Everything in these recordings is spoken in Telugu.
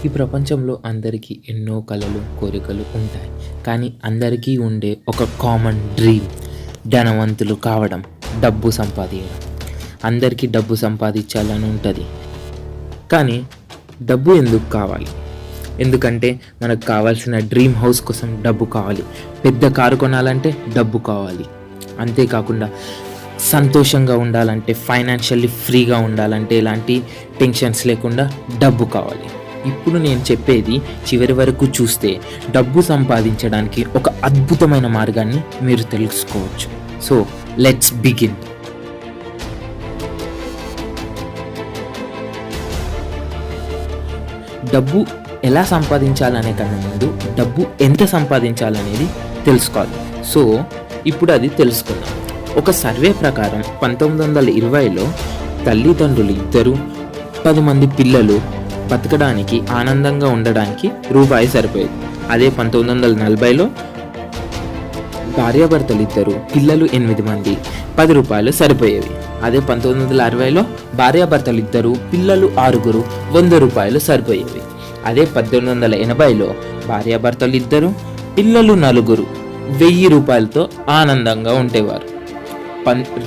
ఈ ప్రపంచంలో అందరికీ ఎన్నో కలలు, కోరికలు ఉంటాయి. కానీ అందరికీ ఉండే ఒక కామన్ డ్రీమ్ ధనవంతులు కావడం, డబ్బు సంపాదించడం. అందరికీ డబ్బు సంపాదించాలని ఉంటుంది. కానీ డబ్బు ఎందుకు కావాలి? ఎందుకంటే మనకు కావాల్సిన డ్రీమ్ హౌస్ కోసం డబ్బు కావాలి. పెద్ద కారు కొనాలంటే డబ్బు కావాలి. అంతేకాకుండా సంతోషంగా ఉండాలంటే, ఫైనాన్షియల్లీ ఫ్రీగా ఉండాలంటే, ఎలాంటి టెన్షన్స్ లేకుండా డబ్బు కావాలి. ఇప్పుడు నేను చెప్పేది చివరి వరకు చూస్తే డబ్బు సంపాదించడానికి ఒక అద్భుతమైన మార్గాన్ని మీరు తెలుసుకోవచ్చు. So let's begin. డబ్బు ఎలా సంపాదించాలనే కన్నా ముందు డబ్బు ఎంత సంపాదించాలనేది తెలుసుకోవాలి. సో ఇప్పుడు అది తెలుసుకుందాం. ఒక సర్వే ప్రకారం 1920లో తల్లిదండ్రులు ఇద్దరు 10 మంది పిల్లలు బతకడానికి, ఆనందంగా ఉండడానికి రూపాయి సరిపోయేది. అదే 1940లో భార్యాభర్తలు ఇద్దరు, పిల్లలు 8 మంది, 10 రూపాయలు సరిపోయేవి. అదే 1960లో భార్యాభర్తలు ఇద్దరు, పిల్లలు 6, 100 రూపాయలు సరిపోయేవి. అదే 1880లో భార్యాభర్తలు ఇద్దరు, పిల్లలు 4, 1000 రూపాయలతో ఆనందంగా ఉండేవారు.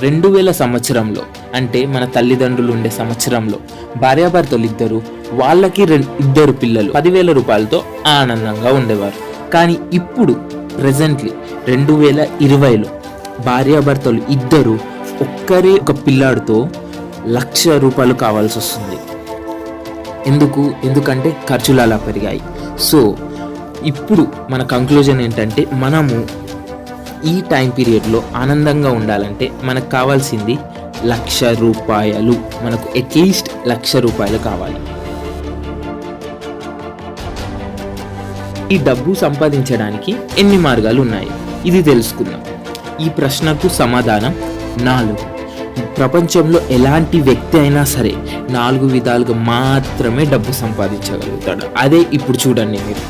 2000 సంవత్సరంలో, అంటే మన తల్లిదండ్రులు ఉండే సంవత్సరంలో, భార్యాభర్తలు ఇద్దరు, వాళ్ళకి 2 పిల్లలు 10,000 రూపాయలతో ఆనందంగా ఉండేవారు. కానీ ఇప్పుడు ప్రెజెంట్లీ 2020లో భార్యాభర్తలు ఇద్దరు ఒక పిల్లాడితో 1,00,000 రూపాయలు కావాల్సి వస్తుంది. ఎందుకంటే ఖర్చులు అలా పెరిగాయి. సో ఇప్పుడు మన కంక్లూజన్ ఏంటంటే, మనము ఈ టైం పీరియడ్లో ఆనందంగా ఉండాలంటే మనకు కావాల్సింది 1,00,000 రూపాయలు. మనకు అట్లీస్ట్ 1,00,000 రూపాయలు కావాలి. ఈ డబ్బు సంపాదించడానికి ఎన్ని మార్గాలు ఉన్నాయి, ఇది తెలుసుకుందాం. ఈ ప్రశ్నకు సమాధానం 4. ప్రపంచంలో ఎలాంటి వ్యక్తి అయినా సరే 4 విధాలుగా మాత్రమే డబ్బు సంపాదించగలుగుతాడు. అదే ఇప్పుడు చూడండి మీరు,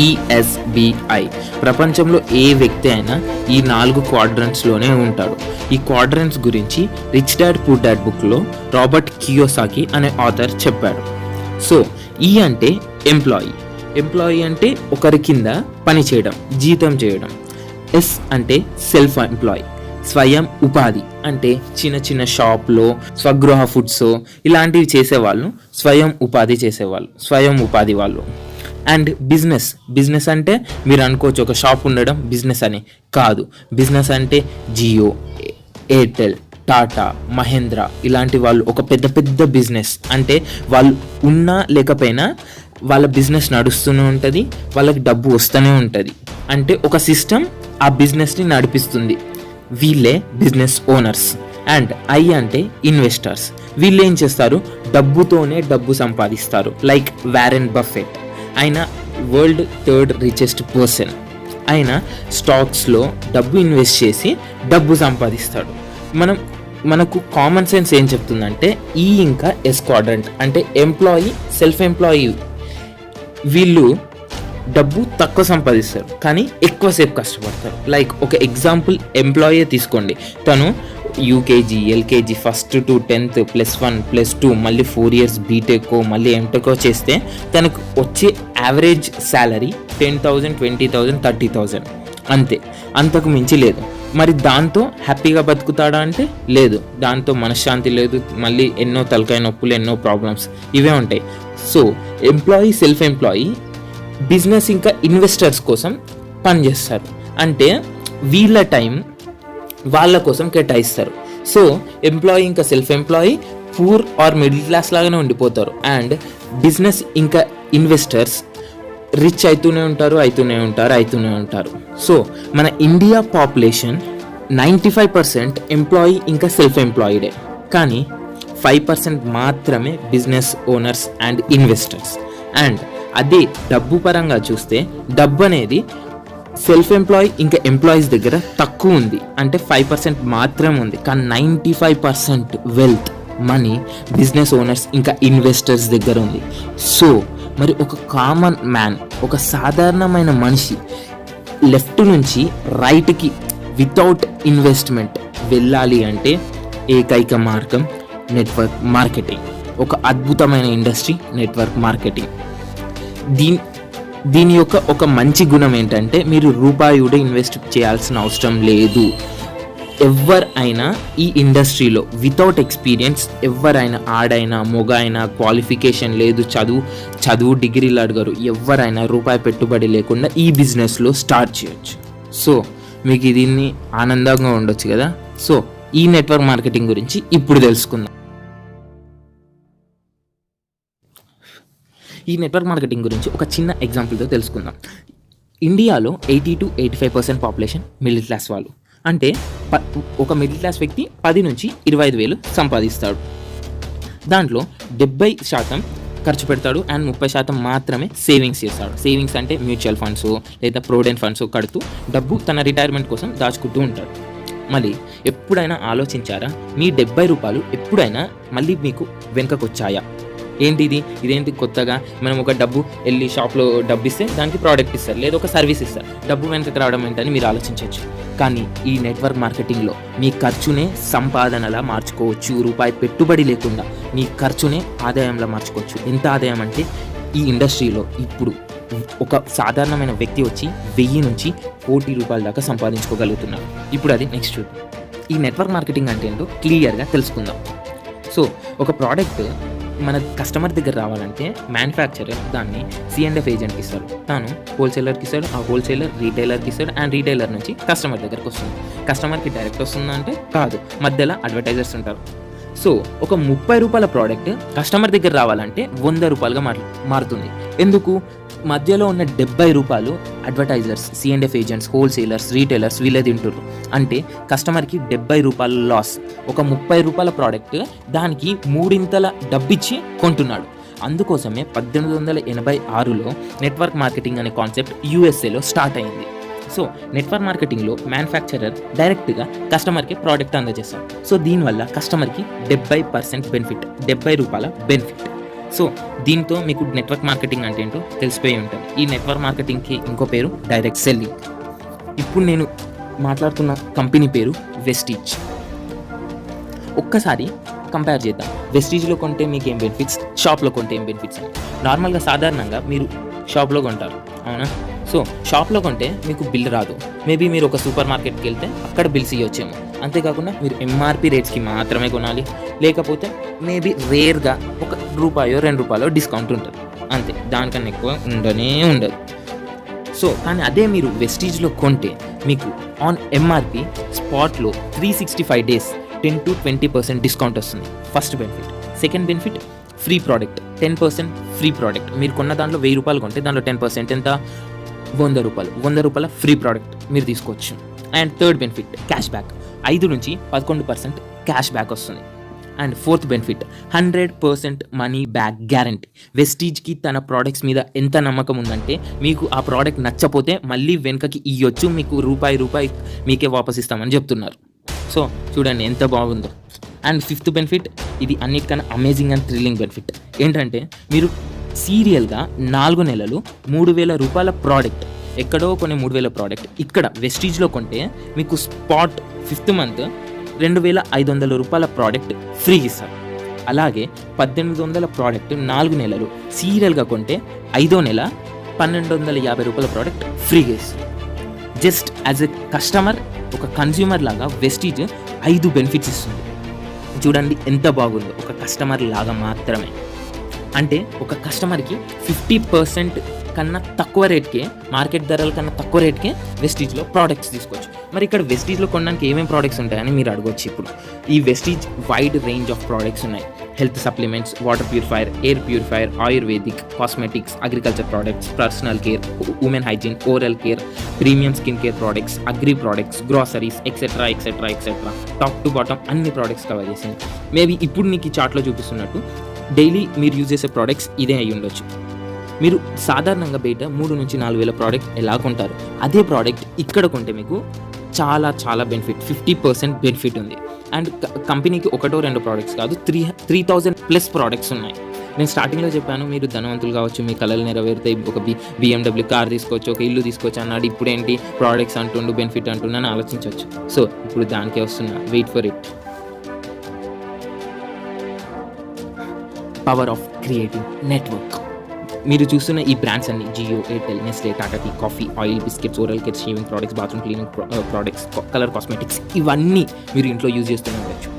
ESBI. ప్రపంచంలో ఏ వ్యక్తి అయినా ఈ 4 క్వాడ్రంట్స్లోనే ఉంటాడు. ఈ క్వాడ్రంట్స్ గురించి రిచ్ డాడ్ పూర్ డాడ్ బుక్లో రాబర్ట్ కియోసాకి అనే ఆథర్ చెప్పాడు. సో ఈ అంటే ఎంప్లాయీ అంటే ఒకరి కింద పని చేయడం, జీతం చేయడం. ఎస్ అంటే సెల్ఫ్ ఎంప్లాయీ, స్వయం ఉపాధి. అంటే చిన్న షాప్లో స్వగృహ ఫుడ్స్ ఇలాంటివి చేసేవాళ్ళు స్వయం ఉపాధి వాళ్ళు. అండ్ బిజినెస్ అంటే మీరు అనుకోవచ్చు ఒక షాప్ ఉండడం బిజినెస్ అని. కాదు, బిజినెస్ అంటే జియో, ఎయిర్టెల్, టాటా, మహేంద్ర ఇలాంటి వాళ్ళు ఒక పెద్ద బిజినెస్. అంటే వాళ్ళు ఉన్నా లేకపోయినా వాళ్ళ బిజినెస్ నడుస్తూనే ఉంటుంది, వాళ్ళకి డబ్బు వస్తూనే ఉంటుంది. అంటే ఒక సిస్టమ్ ఆ బిజినెస్ని నడిపిస్తుంది. వీళ్ళే బిజినెస్ ఓనర్స్. అండ్ ఐ అంటే ఇన్వెస్టర్స్. వీళ్ళు ఏం చేస్తారు, డబ్బుతోనే డబ్బు సంపాదిస్తారు. లైక్ వారెన్ బఫెట్, ఆయన వరల్డ్ 3rd రిచెస్ట్ పర్సన్. ఆయన స్టాక్స్లో డబ్బు ఇన్వెస్ట్ చేసి డబ్బు సంపాదిస్తాడు. మనకు కామన్ సెన్స్ ఏం చెప్తుందంటే, ఈ ఇంకా ఎస్ క్వాడ్రంట్ అంటే ఎంప్లాయీ, సెల్ఫ్ ఎంప్లాయీ. వీళ్ళు డబ్బు తక్కువ సంపాదిస్తారు కానీ ఎక్కువసేపు కష్టపడతారు. లైక్ ఒక ఎగ్జాంపుల్ ఎంప్లాయీ తీసుకోండి. తను UKG, LKG, 1st to 10th +1 +2 మళ్ళీ 4 years బీటెక్ మళ్ళీ ఎంటెక్ చేస్తే తనకు వచ్చే యావరేజ్ శాలరీ 10,000, 20,000, 30,000 అంతే, అంతకు మించి లేదు. మరి దాంతో హ్యాపీగా బతుకుతాడా అంటే లేదు, దాంతో మనశ్శాంతి లేదు, మళ్ళీ ఎన్నో తలకాయ నొప్పులు, ఎన్నో ప్రాబ్లమ్స్ ఇవే ఉంటాయి. So employee, self employee, business ఇంకా ఇన్వెస్టర్స్ కోసం పనిచేస్తారు. అంటే వీళ్ళ టైం వాళ్ళ కోసం కేటాయిస్తారు. సో ఎంప్లాయీ ఇంకా self employee poor or middle class లాగానే ఉండిపోతారు. అండ్ బిజినెస్ ఇంకా ఇన్వెస్టర్స్ రిచ్ అవుతూనే ఉంటారు. సో మన ఇండియా పాపులేషన్ 95% ఎంప్లాయీ ఇంకా సెల్ఫ్ ఎంప్లాయిడే. కానీ 5% మాత్రమే business owners and investors. And అదే డబ్బు పరంగా చూస్తే డబ్బు అనేది సెల్ఫ్ ఎంప్లాయీ ఇంకా ఎంప్లాయీస్ దగ్గర తక్కువ ఉంది. అంటే 5% మాత్రమే ఉంది. కానీ 95% వెల్త్, మనీ బిజినెస్ ఓనర్స్ ఇంకా ఇన్వెస్టర్స్ దగ్గర ఉంది. సో మరి ఒక కామన్ మ్యాన్, ఒక సాధారణమైన మనిషి లెఫ్ట్ నుంచి రైట్కి వితౌట్ ఇన్వెస్ట్మెంట్ వెళ్ళాలి అంటే ఏకైక మార్గం నెట్వర్క్ మార్కెటింగ్. ఒక అద్భుతమైన ఇండస్ట్రీ నెట్వర్క్ మార్కెటింగ్. దీని యొక్క ఒక మంచి గుణం ఏంటంటే మీరు రూపాయి కూడా ఇన్వెస్ట్ చేయాల్సిన అవసరం లేదు. ఎవరైనా ఈ ఇండస్ట్రీలో వితౌట్ ఎక్స్పీరియన్స్ ఎవరైనా ఆడైనా మొగ అయినా క్వాలిఫికేషన్ లేదు, చదువు డిగ్రీలు అడగరు, ఎవరైనా రూపాయి పెట్టుబడి లేకుండా ఈ బిజినెస్లో స్టార్ట్ చేయొచ్చు. సో మీకు దీన్ని ఆనందంగా ఉండొచ్చు కదా. సో ఈ నెట్వర్క్ మార్కెటింగ్ గురించి ఇప్పుడు తెలుసుకుందాం. ఈ నెట్వర్క్ మార్కెటింగ్ గురించి ఒక చిన్న ఎగ్జాంపుల్తో తెలుసుకుందాం. ఇండియాలో 80-85% పాపులేషన్ మిడిల్ క్లాస్ వాళ్ళు. అంటే ఒక మిడిల్ క్లాస్ వ్యక్తి 10 నుంచి 25 వేలు సంపాదిస్తాడు. దాంట్లో 70% ఖర్చు పెడతాడు అండ్ 30% మాత్రమే సేవింగ్స్ చేస్తాడు. సేవింగ్స్ అంటే మ్యూచువల్ ఫండ్స్ లేదా ప్రొవిడెంట్ ఫండ్స్ కడుతూ డబ్బు తన రిటైర్మెంట్ కోసం దాచుకుంటూ ఉంటాడు. మళ్ళీ ఎప్పుడైనా ఆలోచించారా, మీ 70 రూపాయలు ఎప్పుడైనా మళ్ళీ మీకు వెనుకకు వచ్చాయా? ఇదేంటి కొత్తగా మనం ఒక డబ్బు వెళ్ళి షాప్లో డబ్బు ఇస్తే దానికి ప్రోడక్ట్ ఇస్తారు లేదా ఒక సర్వీస్ ఇస్తారు, డబ్బు వెనకకు రావడం ఏంటని మీరు ఆలోచించవచ్చు. కానీ ఈ నెట్వర్క్ మార్కెటింగ్లో మీ ఖర్చునే సంపాదనలా మార్చుకోవచ్చు. రూపాయి పెట్టుబడి లేకుండా మీ ఖర్చునే ఆదాయంలా మార్చుకోవచ్చు. ఎంత ఆదాయం అంటే ఈ ఇండస్ట్రీలో ఇప్పుడు ఒక సాధారణమైన వ్యక్తి వచ్చి 1000 నుంచి 1 కోటి రూపాయల దాకా సంపాదించుకోగలుగుతున్నారు. ఇప్పుడు అది నెక్స్ట్ ఈ నెట్వర్క్ మార్కెటింగ్ అంటే ఏంటో క్లియర్గా తెలుసుకుందాం. సో ఒక ప్రోడక్ట్ మన కస్టమర్ దగ్గర రావాలంటే మ్యానుఫ్యాక్చరర్ దాన్ని C&F ఏజెంట్కి ఇస్తాడు, తాను హోల్సేలర్కి ఇస్తాడు, ఆ హోల్సేలర్ రీటైలర్కి ఇస్తాడు అండ్ రీటైలర్ నుంచి కస్టమర్ దగ్గరకు వస్తుంది. కస్టమర్కి డైరెక్ట్ వస్తుందా అంటే కాదు, మధ్యలో అడ్వర్టైజర్స్ ఉంటారు. సో ఒక 30 రూపాయల ప్రోడక్ట్ కస్టమర్ దగ్గర రావాలంటే 100 రూపాయలుగా మారుతుంది. ఎందుకు? మధ్యలో ఉన్న 70 రూపాయలు advertisers, C&F agents, wholesalers, retailers వీళ్ళే తింటుర్రు. అంటే కస్టమర్కి 70 రూపాయల లాస్. ఒక 30 రూపాయల ప్రోడక్ట్ దానికి 3 డబ్బిచ్చి కొంటున్నాడు. అందుకోసమే 1886లో నెట్వర్క్ మార్కెటింగ్ అనే కాన్సెప్ట్ USAలో స్టార్ట్ అయింది. సో నెట్వర్క్ మార్కెటింగ్లో మ్యానుఫ్యాక్చరర్ డైరెక్ట్గా కస్టమర్కి ప్రోడక్ట్ అందజేస్తాడు. సో దీనివల్ల కస్టమర్కి 70% బెనిఫిట్, 70 రూపాయల బెనిఫిట్. సో దీంతో మీకు నెట్వర్క్ మార్కెటింగ్ అంటే ఏంటో తెలిసిపోయి ఉంటుంది. ఈ నెట్వర్క్ మార్కెటింగ్కి ఇంకో పేరు డైరెక్ట్ సెల్లింగ్. ఇప్పుడు నేను మాట్లాడుతున్న కంపెనీ పేరు వెస్టీజ్. ఒక్కసారి కంపేర్ చేద్దాం. వెస్టీజ్లో కొంటే మీకు ఏం బెనిఫిట్స్, షాప్లో కొంటే ఏం బెనిఫిట్స్ అని. నార్మల్గా సాధారణంగా మీరు షాప్లో కొంటారు, అవునా? సో షాప్లో కొంటే మీకు బిల్ రాదు. మేబీ మీరు ఒక సూపర్ మార్కెట్కి వెళ్తే అక్కడ బిల్స్ ఇవ్వచ్చేమో. అంతేకాకుండా మీరు MRP రేట్స్కి మాత్రమే కొనాలి, లేకపోతే మేబీ రేర్గా ఒక ₹1-2 డిస్కౌంట్ ఉంటుంది, అంతే. దానికన్నా ఎక్కువ ఉండదు. సో కానీ అదే మీరు వెస్టీజ్లో కొంటే మీకు ఆన్ MRP స్పాట్లో 365 days 10-20% డిస్కౌంట్ వస్తుంది. First benefit. Second benefit free product, 10% free product. మీరు కొన్న దాంట్లో 1000 రూపాయలు కొంటే దాంట్లో 10% ఎంత? ₹100 ఫ్రీ ప్రోడక్ట్ మీరు తీసుకోవచ్చు. And third benefit cash back, 5 నుంచి 11% క్యాష్ బ్యాక్ వస్తుంది. And fourth benefit 100% money back guarantee. వెస్టీజ్కి తన ప్రోడక్ట్స్ మీద ఎంత నమ్మకం ఉందంటే మీకు ఆ ప్రోడక్ట్ నచ్చపోతే మళ్ళీ వెనకకి ఇవ్వచ్చు, మీకు రూపాయి మీకే వాపస్ ఇస్తామని చెప్తున్నారు. సో చూడండి ఎంత బాగుందో. అండ్ ఫిఫ్త్ బెనిఫిట్, ఇది అన్నిటికన్నా అమేజింగ్ అండ్ థ్రిల్లింగ్ బెనిఫిట్ ఏంటంటే మీరు సీరియల్గా 4 నెలలు 3000 రూపాయల ప్రోడక్ట్, ఎక్కడో కొన్ని 3000 ప్రోడక్ట్ ఇక్కడ వెస్టీజ్లో కొంటే మీకు స్పాట్ 5th మంత్ 2500 రూపాయల ప్రోడక్ట్ ఫ్రీ ఇస్తారు. అలాగే 1800 ప్రోడక్ట్ 4 నెలలు సీరియల్గా కొంటే 5వ నెల 1250 రూపాయల ప్రోడక్ట్ ఫ్రీగా ఇస్తారు. జస్ట్ యాజ్ ఎ కస్టమర్, ఒక కన్జ్యూమర్ లాగా వెస్టీజ్ 5 బెనిఫిట్స్ ఇస్తుంది. చూడండి ఎంత బాగుందో, ఒక కస్టమర్ లాగా మాత్రమే. అంటే ఒక కస్టమర్కి 50% కన్నా తక్కువ రేట్కే, మార్కెట్ ధరల కన్నా తక్కువ రేట్కే వెస్టీజ్లో ప్రోడక్ట్స్ తీసుకోవచ్చు. మరి ఇక్కడ వెస్టీజ్లో కొనడానికి ఏమేమి ప్రోడక్ట్స్ ఉంటాయని మీరు అడగవచ్చు. ఇప్పుడు ఈ Vestige wide range of products ఉన్నాయి. Health supplements, water purifier, air purifier, ayurvedic, cosmetics, agriculture products, personal care, women hygiene, oral care, premium skin care products, agri products, groceries, etcetera. Top to bottom అన్ని ప్రోడక్ట్స్ కవర్ చేసింది. మేబీ ఇప్పుడు మీకు ఈ చార్ట్లో చూపిస్తున్నట్టు డైలీ మీరు యూజ్ చేసే ప్రోడక్ట్స్ ఇదే అయి ఉండొచ్చు. మీరు సాధారణంగా బయట 3 నుంచి 4 వేల ప్రోడక్ట్ ఎలా కొంటారు, అదే ప్రోడక్ట్ ఇక్కడ కొంటే మీకు చాలా బెనిఫిట్, 50% బెనిఫిట్ ఉంది. అండ్ కంపెనీకి 1-2 ప్రోడక్ట్స్ కాదు, 3000+ ప్రోడక్ట్స్ ఉన్నాయి. నేను స్టార్టింగ్లో చెప్పాను మీరు ధనవంతులు కావచ్చు, మీ కళలు నెరవేరుతాయి, ఒక BMW కార్ తీసుకోవచ్చు, ఒక ఇల్లు తీసుకోవచ్చు అన్నాడు. ఇప్పుడు ఏంటి ప్రోడక్ట్స్ అంటుండు, బెనిఫిట్ అంటున్నా అని ఆలోచించవచ్చు. సో ఇప్పుడు దానికే వస్తున్నా, wait for it. Power of creative network. మీరు చూస్తున్న ఈ బ్రాండ్స్ అన్ని Jio, Airtel, Nestle, Tata tea, coffee, oil, biscuits, oral care, shaving products, bathroom cleaning products, colour cosmetics, ఇవన్నీ మీరు ఇంట్లో యూజ్ చేస్తూనే ఉండొచ్చు.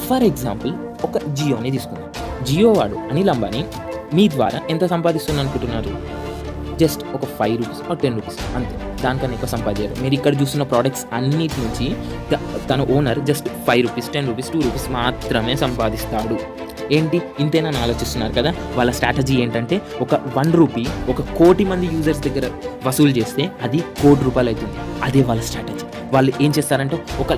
ఫర్ ఎగ్జాంపుల్ ఒక జియోని తీసుకుందాం. జియో వాడు అనిల్ అంబానీ మీ ద్వారా ఎంత సంపాదిస్తుంది అనుకుంటున్నారు? జస్ట్ ఒక 5 రూపీస్ ఆర్ 10 రూపీస్ అంతే, దానికన్నా ఎక్కువ సంపాదించారు. మీరు ఇక్కడ చూస్తున్న ప్రోడక్ట్స్ అన్నిటి నుంచి తన owner just 5 rupees, 10 rupees, 2 rupees మాత్రమే సంపాదిస్తాడు. ఏంటి ఇంతేనా అని ఆలోచిస్తున్నారు కదా? వాళ్ళ స్ట్రాటజీ ఏంటంటే ఒక 1 రూపీ 1 కోటి మంది యూజర్స్ దగ్గర వసూలు చేస్తే అది 1 కోటి రూపాయలు అవుతుంది. అదే వాళ్ళ స్ట్రాటజీ. వాళ్ళు ఏం చేస్తారంటే ఒక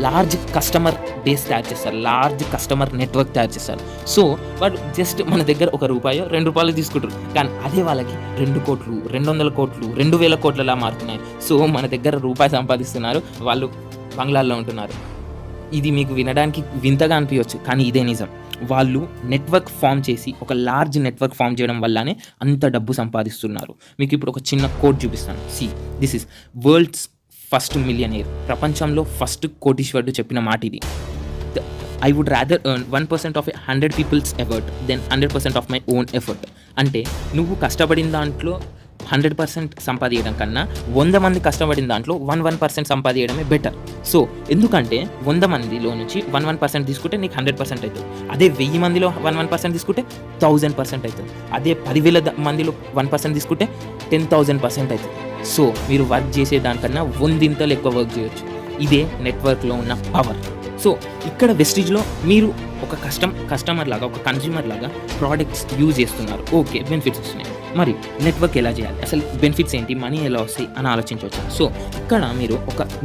లార్జ్ కస్టమర్ బేస్ తయారు చేస్తారు, లార్జ్ కస్టమర్ నెట్వర్క్ తయారు చేస్తారు. సో వాళ్ళు జస్ట్ మన దగ్గర ₹1 ₹2 తీసుకుంటారు, కానీ అదే వాళ్ళకి 2 కోట్లు, 200 కోట్లు, 2000 కోట్లలా మారుతున్నాయి. సో మన దగ్గర రూపాయి సంపాదిస్తున్నారు, వాళ్ళు బంగ్లాల్లో ఉంటున్నారు. ఇది మీకు వినడానికి వింతగా అనిపించవచ్చు, కానీ ఇదే నిజం. వాళ్ళు నెట్వర్క్ ఫామ్ చేసి ఒక లార్జ్ నెట్వర్క్ ఫామ్ చేయడం వల్లనే అంత డబ్బు సంపాదిస్తున్నారు. మీకు ఇప్పుడు ఒక చిన్న కోట్ చూపిస్తాను. This is world's first millionaire, ప్రపంచంలో ఫస్ట్ కోటీశ్వరుడు చెప్పిన మాట ఇది. I would rather earn 1% of 100 people's effort than 100% of my own effort. అంటే నువ్వు కష్టపడిన దాంట్లో 100% సంపాదించడం కన్నా 100 మంది కష్టపడిన దాంట్లో 1% సంపాదించడమే బెటర్. సో ఎందుకంటే 100 మందిలో నుంచి 1% తీసుకుంటే నీకు 100% అవుతుంది. అదే 1000 మందిలో 1% తీసుకుంటే 1000% అవుతుంది. అదే 10,000 మందిలో 1% తీసుకుంటే 10,000% అవుతుంది. సో మీరు వర్క్ చేసే దానికన్నా 100 ఎక్కువ వర్క్ చేయొచ్చు. ఇదే నెట్వర్క్లో ఉన్న పవర్. సో ఇక్కడ వెస్టీజ్లో మీరు ఒక కస్టమర్ లాగా, ఒక కన్జ్యూమర్ లాగా ప్రోడక్ట్స్ యూజ్ చేస్తున్నారు. ఓకే, బెనిఫిట్స్ వస్తున్నాయి. మరి నెట్వర్క్ ఎలా చేయాలి, అసలు బెనిఫిట్స్ ఏంటి, మనీ ఎలా వస్తాయి అని ఆలోచించవచ్చు. సో ఇక్కడ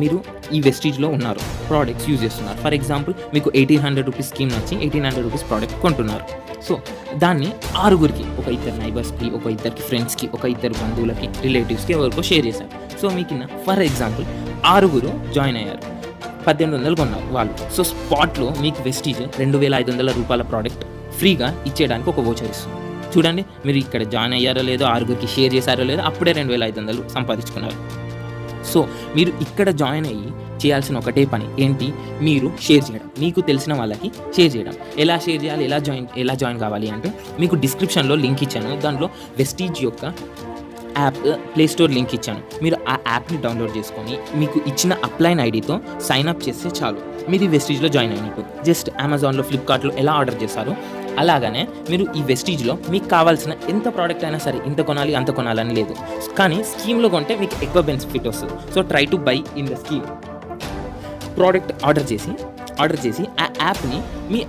మీరు ఈ వెస్టీజ్లో ఉన్నారు, ప్రోడక్ట్స్ యూజ్ చేస్తున్నారు. ఫర్ ఎగ్జాంపుల్ మీకు 1800 రూపీస్ స్కీమ్ నచ్చి 1800 రూపీస్ ప్రోడక్ట్ కొంటున్నారు. సో దాన్ని 6గురికి, ఒక 2 నైబర్స్కి, ఒక 2 ఫ్రెండ్స్కి, ఒక 2 బంధువులకి, రిలేటివ్స్కి ఎవరికో షేర్ చేశారు. సో మీకు ఫర్ ఎగ్జాంపుల్ 6 జాయిన్ అయ్యారు, 1800 కొన్నారు వాళ్ళు. సో స్పాట్లో మీకు వెస్టీజ్ 2500 రూపాయల ప్రోడక్ట్ ఫ్రీగా ఇచ్చేయడానికి ఒక వోచర్ ఇస్తుంది. చూడండి, మీరు ఇక్కడ జాయిన్ అయ్యారో లేదో, 6గురికి షేర్ చేశారో లేదో, అప్పుడే 2500 సంపాదించుకున్నారు. సో మీరు ఇక్కడ జాయిన్ అయ్యి చేయాల్సిన ఒకటే పని ఏంటి, మీరు షేర్ చేయడం, మీకు తెలిసిన వాళ్ళకి షేర్ చేయడం. ఎలా షేర్ చేయాలి, ఎలా జాయిన్ కావాలి అంటే మీకు డిస్క్రిప్షన్లో లింక్ ఇచ్చాను. దాంట్లో వెస్టీజ్ యొక్క యాప్ ప్లే స్టోర్ లింక్ ఇచ్చాను. మీరు ఆ యాప్ని డౌన్లోడ్ చేసుకొని మీకు ఇచ్చిన అప్లైన్ ఐడితో సైన్అప్ చేస్తే చాలు, మీది వెస్టీజ్లో జాయిన్ అయినట్టు. జస్ట్ అమెజాన్లో, ఫ్లిప్కార్ట్లో ఎలా ఆర్డర్ చేశారో అలాగనే మీరు ఈ వెస్టీజ్లో మీకు కావాల్సిన ఎంత ప్రోడక్ట్ అయినా సరే ఇంత కొనాలి అంత కొనాలని లేదు, కానీ స్కీమ్లో కొంటే మీకు ఎక్కువ బెనిఫిట్ వస్తుంది. So try to buy in the scheme. Product order చేసి ఆ యాప్ని మీ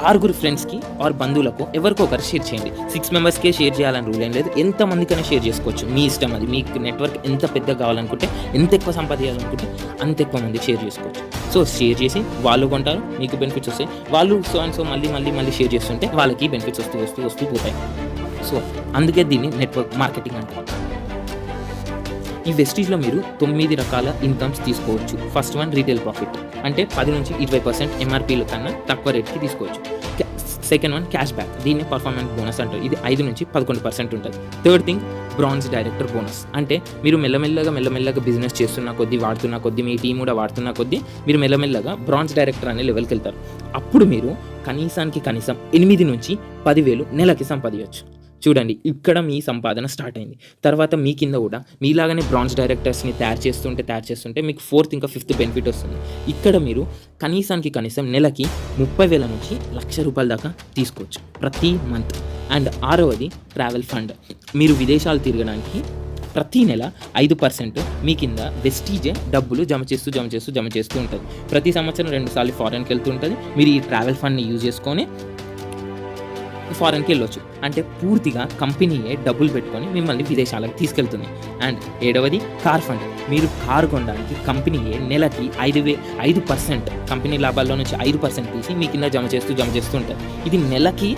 6 ఫ్రెండ్స్కి ఆర్ బంధువులకు ఎవరికో ఒకరు షేర్ చేయండి. 6 మెంబర్స్కే షేర్ చేయాలని రూల్ ఏం లేదు, ఎంతమందికైనా షేర్ చేసుకోవచ్చు, మీ ఇష్టం. అది మీకు నెట్వర్క్ ఎంత పెద్ద కావాలనుకుంటే, ఎంత ఎక్కువ సంపాదించాలనుకుంటే అంత ఎక్కువ మందికి షేర్ చేసుకోవచ్చు. సో షేర్ చేసి వాళ్ళు కొంటారు, మీకు బెనిఫిట్స్ వస్తాయి. వాళ్ళు సో మళ్ళీ షేర్ చేస్తుంటే వాళ్ళకి బెనిఫిట్స్ వస్తూ పోతాయి. సో అందుకే దీన్ని నెట్వర్క్ మార్కెటింగ్ అంటారు. ఈ వెస్టీజ్లో మీరు 9 రకాల ఇన్కమ్స్ తీసుకోవచ్చు. ఫస్ట్ వన్ రీటైల్ ప్రాఫిట్, అంటే 10 నుంచి 20% ఎంఆర్పీల కన్నా తక్కువ రేట్కి తీసుకోవచ్చు. సెకండ్ వన్ క్యాష్ బ్యాక్, దీన్ని పర్ఫార్మెన్స్ బోనస్ అంటారు. ఇది 5 నుంచి 11% ఉంటుంది. Third thing bronze director bonus, అంటే మీరు మెల్లమెల్లగా బిజినెస్ చేస్తున్న కొద్దీ, వాడుతున్న కొద్దీ, మీ టీం కూడా వాడుతున్న కొద్దీ మీరు మెల్లమెల్లగా బ్రాంజ్ డైరెక్టర్ అనే లెవెల్కి వెళ్తారు. అప్పుడు మీరు కనీసం 8 నుంచి 10,000 నెలకి సంపాదించవచ్చు. చూడండి, ఇక్కడ మీ సంపాదన స్టార్ట్ అయింది. తర్వాత మీ కింద కూడా మీలాగానే బ్రాంజ్ డైరెక్టర్స్ని తయారు చేస్తుంటే మీకు 4th ఇంకా 5th బెనిఫిట్ వస్తుంది. ఇక్కడ మీరు కనీసం నెలకి 30,000 నుంచి ₹1,00,000 దాకా తీసుకోవచ్చు ప్రతి మంత్. అండ్ 6వది ట్రావెల్ ఫండ్, మీరు విదేశాలు తిరగడానికి ప్రతి నెల 5% మీ కింద వెస్టీజే డబ్బులు జమ చేస్తూ ఉంటుంది. ప్రతి సంవత్సరం 2 సార్లు ఫారెన్కి వెళ్తుంటుంది. మీరు ఈ ట్రావెల్ ఫండ్ని యూజ్ చేసుకొని ఫారెన్కి వెళ్ళొచ్చు. అంటే పూర్తిగా కంపెనీయే డబ్బులు పెట్టుకొని మిమ్మల్ని విదేశాలకు తీసుకెళ్తుంది. అండ్ 7వది కార్ ఫండ్, మీరు కారు కొనడానికి కంపెనీయే నెలకి 5% కంపెనీ లాభాల్లో నుంచి 5% తీసి మీ కింద జమ చేస్తూ ఉంటుంది. ఇది నెలకి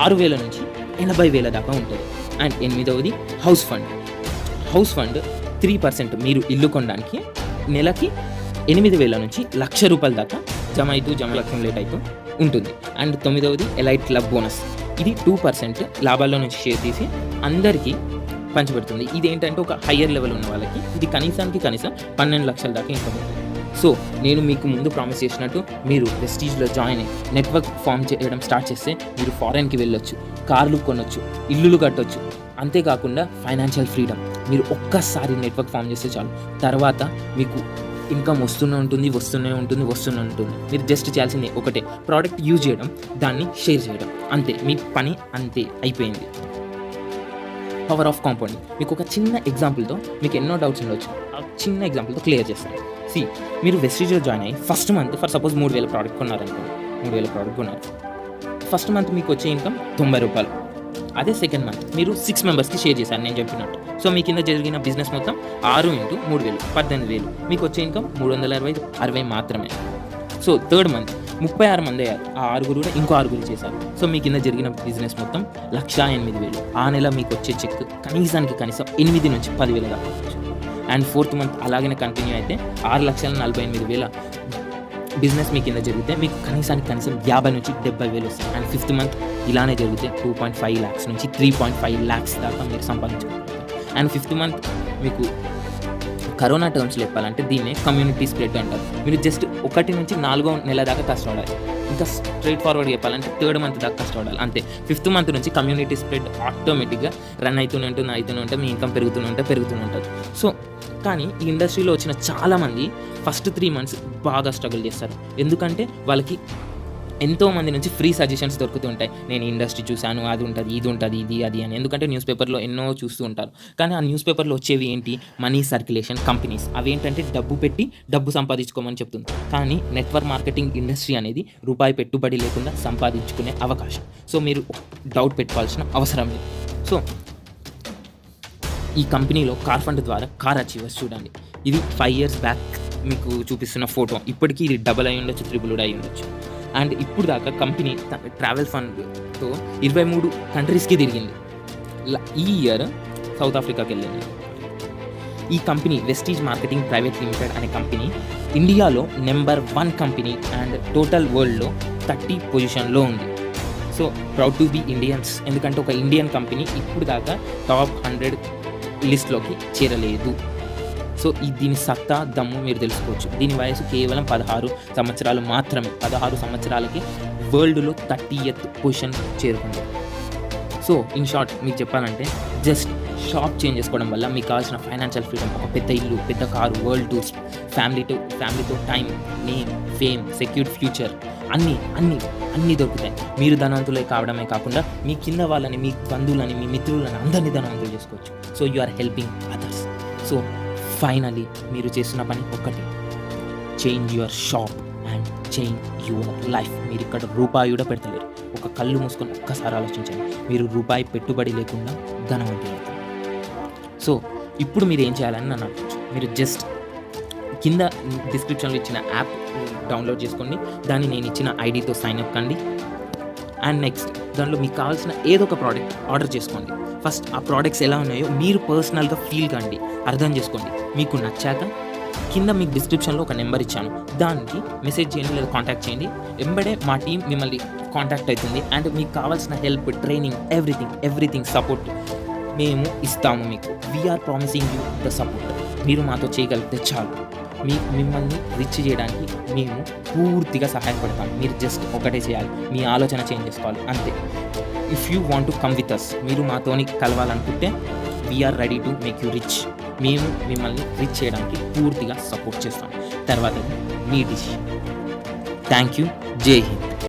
6,000 నుంచి 80,000 దాకా ఉంటుంది. అండ్ 8వది హౌస్ ఫండ్ 3% మీరు ఇల్లు కొనడానికి నెలకి 8,000 నుంచి ₹1,00,000 దాకా జమ అక్యుములేట్ అవుతూ ఉంటుంది. అండ్ 9వది ఎలైట్ క్లబ్ బోనస్, ఇది 2% లాభాల్లో నుంచి షేర్ తీసి అందరికీ పంచిపెడుతుంది. ఇది ఏంటంటే ఒక హయ్యర్ లెవెల్ ఉన్న వాళ్ళకి ఇది కనీసం 12 లక్షల దాకా ఇన్కమ్ ఉంటుంది. సో నేను మీకు ముందు ప్రామిస్ చేసినట్టు మీరు వెస్టీజ్లో జాయిన్ అయ్యి నెట్వర్క్ ఫామ్ చేయడం స్టార్ట్ చేస్తే మీరు ఫారెన్కి వెళ్ళొచ్చు, కార్లు కొనొచ్చు, ఇల్లులు కట్టొచ్చు, అంతేకాకుండా ఫైనాన్షియల్ ఫ్రీడమ్. మీరు ఒక్కసారి నెట్వర్క్ ఫామ్ చేస్తే చాలు, తర్వాత మీకు ఇన్కమ్ వస్తూనే ఉంటుంది. మీరు జస్ట్ చేయాల్సింది ఒకటే, ప్రోడక్ట్ యూజ్ చేయడం, దాన్ని షేర్ చేయడం, అంతే. మీ పని అంతే, అయిపోయింది. Power of compounding. మీకు ఒక చిన్న ఎగ్జాంపుల్తో మీకు ఎన్నో డౌట్స్ ఉండొచ్చు, ఆ చిన్న ఎగ్జాంపుల్తో క్లియర్ చేస్తాను. మీరు వెస్టీజ్లో జాయిన్ అయ్యి first month for suppose 3,000 product కొన్నారనుకోండి, 3,000 ప్రోడక్ట్ కొన్నారు. ఫస్ట్ మంత్ మీకు వచ్చే ఇన్కమ్ 90 రూపాయలు. అదే సెకండ్ మంత్ మీరు 6 మెంబర్స్కి షేర్ చేశారు నేను చెప్పినట్టు. సో మీ కింద జరిగిన బిజినెస్ మొత్తం 6 × 3,000 18,000. మీకు వచ్చే ఇన్కమ్ 360 మాత్రమే. సో థర్డ్ మంత్ 36 మంది అయ్యారు, ఆ 6 కూడా ఇంకో 6 చేశారు. సో మీ కింద జరిగిన బిజినెస్ మొత్తం 1,08,000. ఆ నెల మీకు వచ్చే చెక్ కనీసం 8 నుంచి 10,000 దాకా. అండ్ ఫోర్త్ మంత్ అలాగనే కంటిన్యూ అయితే 6,48,000 బిజినెస్ మీ కింద జరిగితే మీకు కనీసం 50 నుంచి 70,000 వస్తాయి. అండ్ ఫిఫ్త్ మంత్ ఇలానే జరిగితే 2.5 lakhs నుంచి 3.5 lakhs దాకా మీరు సంపాదించుకుంటారు. అండ్ ఫిఫ్త్ మంత్ మీకు కరోనా టర్మ్స్లో చెప్పాలంటే దీన్నే కమ్యూనిటీ స్ప్రెడ్ అంటారు. మీరు జస్ట్ 1 నుంచి 4వ నెల దాకా కష్టపడాలి. ఇంకా స్ట్రైట్ ఫార్వర్డ్ చెప్పాలంటే థర్డ్ మంత్ దాకా కష్టపడాలి, అంతే. ఫిఫ్త్ మంత్ నుంచి కమ్యూనిటీ స్ప్రెడ్ ఆటోమేటిక్గా రన్ అవుతూనే ఉంటుంది, మీ ఇన్కమ్ పెరుగుతూనే ఉంటుంది. సో కానీ ఈ ఇండస్ట్రీలో వచ్చిన చాలామంది ఫస్ట్ 3 months బాగా స్ట్రగుల్ చేస్తారు. ఎందుకంటే వాళ్ళకి ఎంతోమంది నుంచి ఫ్రీ సజెషన్స్ దొరుకుతుంటాయి. నేను ఇండస్ట్రీ చూశాను, అది ఉంటుంది, ఇది ఉంటుంది, ఇది అది అని. ఎందుకంటే న్యూస్ పేపర్లో ఎన్నో చూస్తూ ఉంటారు. కానీ ఆ న్యూస్ పేపర్లో వచ్చేవి ఏంటి? Money circulation companies. అవేంటంటే డబ్బు పెట్టి డబ్బు సంపాదించుకోమని చెప్తుంది. కానీ నెట్వర్క్ మార్కెటింగ్ ఇండస్ట్రీ అనేది రూపాయి పెట్టుబడి లేకుండా సంపాదించుకునే అవకాశం. సో మీరు డౌట్ పెట్టుకోవాల్సిన అవసరం లేదు. సో ఈ కంపెనీలో కార్ ఫండ్ ద్వారా కార్ అచీవర్స్ చూడండి. ఇది 5 years బ్యాక్ మీకు చూపిస్తున్న ఫోటో. ఇప్పటికీ ఇది డబుల్ అయి ఉండొచ్చు, ట్రిపుల్ కూడా అయి ఉండొచ్చు. అండ్ ఇప్పుడు దాకా కంపెనీ ట్రావెల్ ఫండ్తో 23 కంట్రీస్కి తిరిగింది. ఈ ఇయర్ సౌత్ ఆఫ్రికాకి వెళ్ళింది. ఈ company Vestige marketing private limited అనే కంపెనీ ఇండియాలో నెంబర్ 1 కంపెనీ అండ్ టోటల్ వరల్డ్లో 30 పొజిషన్లో ఉంది. So proud to be Indians. ఎందుకంటే ఒక ఇండియన్ కంపెనీ ఇప్పుడు దాకా టాప్ 100 లిస్ట్లోకి చేరలేదు. సో దీని సత్తా దమ్ము మీరు తెలుసుకోవచ్చు. దీని వయసు కేవలం 16 సంవత్సరాలు మాత్రమే. 16 సంవత్సరాలకి వరల్డ్లో 30th పొజిషన్ చేరుకుంది. సో ఇన్ షార్ట్ మీకు చెప్పాలంటే జస్ట్ షాప్ చేంజ్ చేసుకోవడం వల్ల మీకు కావాల్సిన ఫైనాన్షియల్ ఫ్రీడమ్, ఒక పెద్ద ఇల్లు, పెద్ద కారు, వరల్డ్ టూర్స్, ఫ్యామిలీతో time, name, fame, secured future అన్నీ దొరుకుతాయి. మీరు ధనవంతులే కావడమే కాకుండా మీ కింద వాళ్ళని, మీ బంధువులని, మీ మిత్రులని అందరినీ ధనవంతులు చేసుకోవచ్చు. So you are helping others. So finally మీరు చేస్తున్న పని ఒక్కటి, change your shop and change your life. మీరు ఇక్కడ రూపాయి కూడా పెడతలేరు. ఒక కళ్ళు మూసుకొని ఒక్కసారి ఆలోచించండి. మీరు రూపాయి పెట్టుబడి లేకుండా ధనవంతులు అవుతారు. సో ఇప్పుడు మీరు ఏం చేయాలని నన్ను అడగచ్చు. మీరు జస్ట్ కింద డిస్క్రిప్షన్లో ఇచ్చిన యాప్ డౌన్లోడ్ చేసుకోండి. దాన్ని నేను ఇచ్చిన ఐడితో సైన్ అప్ కండి. అండ్ నెక్స్ట్ దాంట్లో మీకు కావాల్సిన ఏదో ఒక ప్రోడక్ట్ ఆర్డర్ చేసుకోండి. ఫస్ట్ ఆ ప్రోడక్ట్స్ ఎలా ఉన్నాయో మీరు పర్సనల్గా ఫీల్ కండి, అర్థం చేసుకోండి. మీకు నచ్చాక కింద మీకు డిస్క్రిప్షన్లో ఒక నెంబర్ ఇచ్చాను, దానికి మెసేజ్ చేయండి లేదా కాంటాక్ట్ చేయండి. వెంబడే మా టీం మిమ్మల్ని కాంటాక్ట్ అవుతుంది. అండ్ మీకు కావాల్సిన హెల్ప్, ట్రైనింగ్, ఎవ్రీథింగ్ సపోర్ట్ మేము ఇస్తాము మీకు. We're promising you the support. మీరు మాతో చేయగలిగితే చాలు. మిమ్మల్ని రిచ్ చేయడానికి మేము పూర్తిగా సహాయపడతాం. మీరు జస్ట్ ఒకటే చేయాలి, మీ ఆలోచన చేంజ్ చేసుకోవాలి, అంతే. If you want to come with us, మీరు మాతోని కలవాలనుకుంటే we are ready to make you rich. మేము మిమ్మల్ని రిచ్ చేయడానికి పూర్తిగా సపోర్ట్ చేస్తాం. తర్వాత మీ డిసిషన్. Thank you. జై హింద్.